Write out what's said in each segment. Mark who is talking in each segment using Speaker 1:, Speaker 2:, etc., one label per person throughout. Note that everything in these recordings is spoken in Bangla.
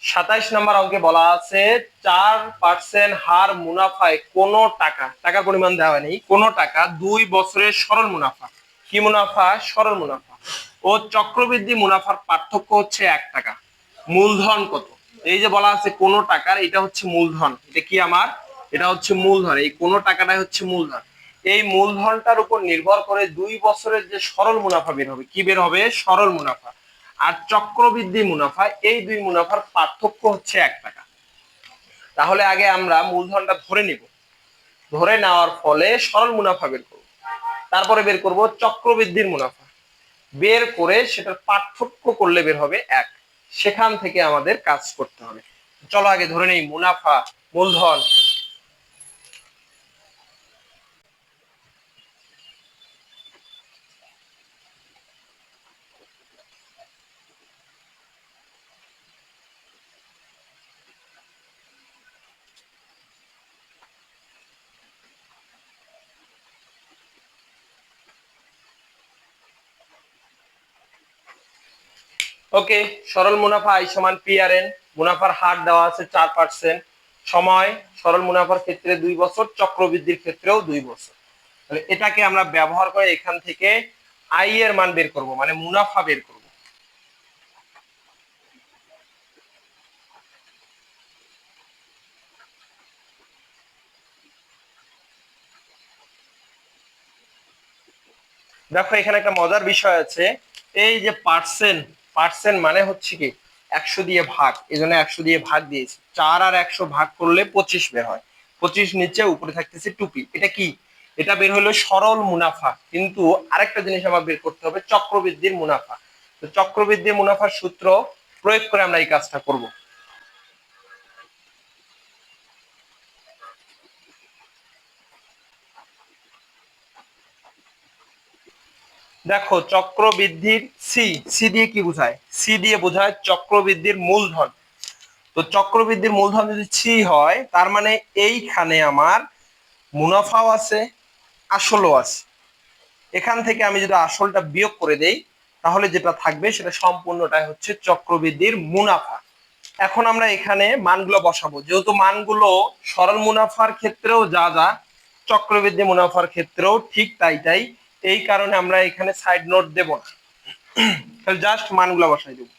Speaker 1: 27 নম্বর অঙ্কে বলা আছে 4% হার মুনাফায় কোন টাকা, টাকার পরিমাণ দেওয়া নেই, কোন টাকা 2 বছরের সরল মুনাফা, কি মুনাফা? সরল মুনাফা ও চক্রবৃদ্ধি মুনাফার পার্থক্য হচ্ছে 1 টাকা। মূলধন কত? এই যে বলা আছে কোন টাকার, এটা হচ্ছে মূলধন। এটা কি আমার? এটা হচ্ছে মূলধন। এই কোন টাকাটাই হচ্ছে মূলধন। এই মূলধনটার উপর নির্ভর করে 2 বছরের যে সরল মুনাফা বের হবে, কি বের হবে? সরল মুনাফা। আর চক্রবৃদ্ধি মুনাফা, এই দুই মুনাফার পার্থক্য হচ্ছে 1 টাকা। তাহলে আগে আমরা মূলধনটা ধরে নিব, ধরে নেওয়ার ফলে সরল মুনাফা বের করব, তারপরে বের করব চক্রবৃদ্ধির মুনাফা, বের করে সেটার পার্থক্য করলে বের হবে 1। সেখান থেকে আমাদের কাজ করতে হবে। চলো আগে ধরে নেই মুনাফা, মূলধন। ওকে, সরল মুনাফা আই সমান পি আর এন। মুনাফার হার দেওয়া আছে 4%। সময় সরল মুনাফার ক্ষেত্রে 2 বছর, চক্রবৃদ্ধির ক্ষেত্রেও 2 বছর। তাহলে এটাকে আমরা ব্যবহার করে এখান থেকে আই এর মান বের করব, মানে মুনাফা বের করব। দেখো এখানে একটা মজার বিষয় আছে। এই যে পার্সেন্ট, পার্সেন্ট মানে হচ্ছে কি 100 দিয়ে ভাগ, এই জন্য 100 দিয়ে ভাগ দিয়েছি। 4 আর 100 ভাগ করলে 25 বের হয়। 25 নিচে, উপরে থাকতেছে টুপি। এটা কি? এটা বের হলো সরল মুনাফা। কিন্তু আরেকটা জিনিস আমার বের করতে হবে, চক্রবৃদ্ধির মুনাফা। তো চক্রবৃদ্ধির মুনাফার সূত্র প্রয়োগ করে আমরা এই কাজটা করব। দেখো চক্রবৃদ্ধির সি, সি দিয়ে কি বোঝায়? সি দিয়ে বোঝায় চক্রবৃদ্ধির মূলধন। তো চক্রবৃদ্ধির মূলধন যদি সি হয়, তার মানে এইখানে আমার মুনাফাও আছে, আসলও আছে। এখান থেকে আমি যদি আসলটা বিয়োগ করে দেই, তাহলে যেটা থাকবে সেটা সম্পূর্ণটাই হচ্ছে চক্রবৃদ্ধির মুনাফা। এখন আমরা এখানে মানগুলো বসাবো, যেহেতু মানগুলো সরল মুনাফার ক্ষেত্রেও যা যা, চক্রবৃদ্ধি মুনাফার ক্ষেত্রেও ঠিক তাই তাই। এই কারণে আমরা এখানে সাইড নোট দেব না, জাস্ট মানগুলো বসাই দেবো।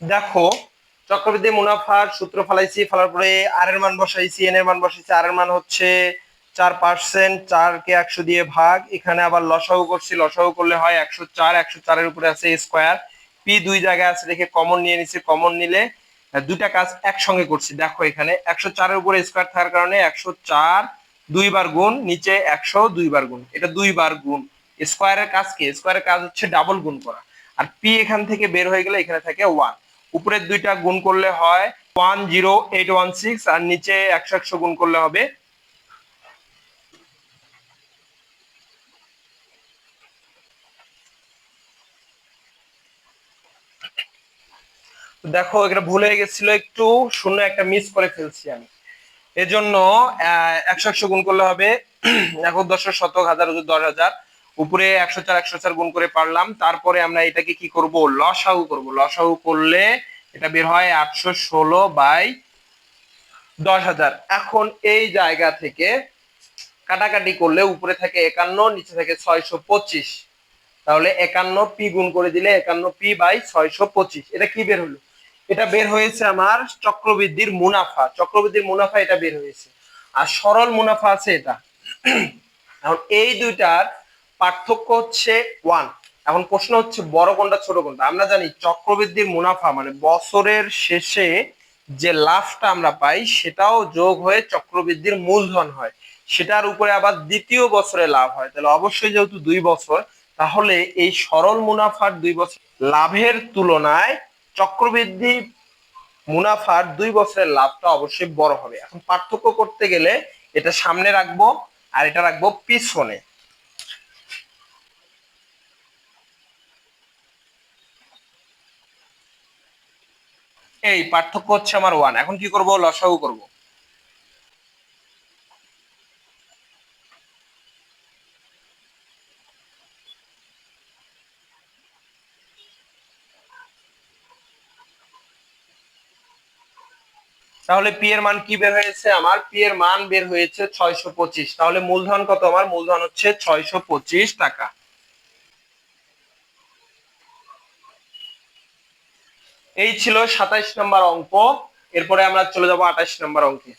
Speaker 1: দেখো চক্রবৃদ্ধি মুনাফার সূত্র ফলাইছি, ফলার পরে আর এর মান বসাইছি, এন এর মান বসাইছি। আর এর মান হচ্ছে 4%। 4 কে 100 দিয়ে ভাগ, এখানে আবার লসাগু করছি, লসাগু করলে হয় 104। 104-এর উপরে আছে স্কোয়ার। পি দুই জায়গায় আছে দেখে কমন নিয়ে নিছি, কমন নিলে দুইটা কাজ একসঙ্গে করছি। দেখো এখানে 104-এর উপরে স্কোয়ার থাকার কারণে 104 2 বার গুণ, নিচে 100 2 বার গুণ, এটা 2 বার গুণ। স্কোয়ারের কাজ কি? স্কোয়ারের কাজ হচ্ছে ডাবল গুণ করা। আর পি এখান থেকে বের হয়ে গেলে এখানে থাকে 1। উপরের দুইটা গুণ করলে হয় 10816, আর নিচে 100 100 গুণ করলে হবে। দেখো এখানে ভুল হয়ে গেছিল একটু, শূন্য একটা মিস করে ফেলছি আমি, এজন্য 100 100 গুণ করলে হবে 1 শতক হাজার 10,000। উপরে 104 104 গুণ করে পারলাম। তারপরে আমরা এটাকে কি করব? লসাগু করব। লসাগু করলে এটা বের হয় 816/10,000। এখন এই জায়গা থেকে কাটাকাটি করলে উপরে থাকে 51, নিচে থাকে 625। তাহলে 51 পি গুণ করে দিলে 51p/625। এটা কি বের হলো? এটা বের হয়েছে আমার চক্রবৃদ্ধির মুনাফা। চক্রবৃদ্ধির মুনাফা এটা বের হয়েছে। আর সরল মুনাফা আছে এটা। এখন এই দুইটার পার্থক্য হচ্ছে 1। এখন প্রশ্ন হচ্ছে বড় কোনটা ছোট কোনটা। আমরা জানি চক্রবৃদ্ধির মুনাফা মানে বছরের শেষে যে লাভটা আমরা পাই সেটাও যোগ হয়ে চক্রবৃদ্ধির মূলধন হয়, সেটার উপরে আবার দ্বিতীয় বছরে লাভ হয়। তাহলে অবশ্যই যেহেতু 2 বছর, তাহলে এই সরল মুনাফার 2 বছর লাভের তুলনায় চক্রবৃদ্ধি মুনাফার 2 বছরের লাভটা অবশ্যই বড় হবে। এখন পার্থক্য করতে গেলে এটা সামনে রাখবো আর এটা রাখবো পিছনে। এই পার্থক্য হচ্ছে আমার 1। এখন কি করব, লসাগু করব। তাহলে পি এর মান কি বের হয়েছে, আমার পি এর মান বের হয়েছে 625। তাহলে মূলধন কত, আমার মূলধন হচ্ছে 625 টাকা। এই ছিল 27 নম্বর অঙ্ক। এরপরে আমরা চলে যাব 28 নম্বর অঙ্কে।